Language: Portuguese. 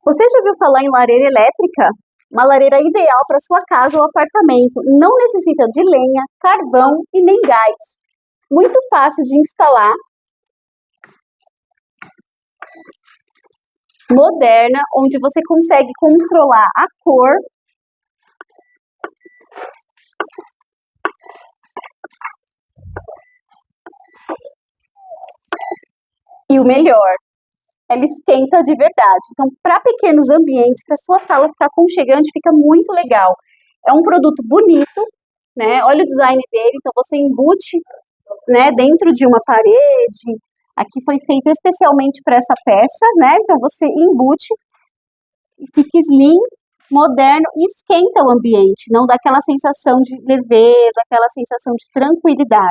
Você já ouviu falar em lareira elétrica? Uma lareira ideal para sua casa ou apartamento. Não necessita de lenha, carvão e nem gás. Muito fácil de instalar, moderna, onde você consegue controlar a cor e o melhor, ela esquenta de verdade. Então, para pequenos ambientes, para sua sala ficar aconchegante, fica muito legal. É um produto bonito, né? Olha o design dele, então você embute, né, dentro de uma parede. Aqui foi feito especialmente para essa peça, né? Então você embute e fica slim, moderno e esquenta o ambiente, não dá aquela sensação de leveza, aquela sensação de tranquilidade.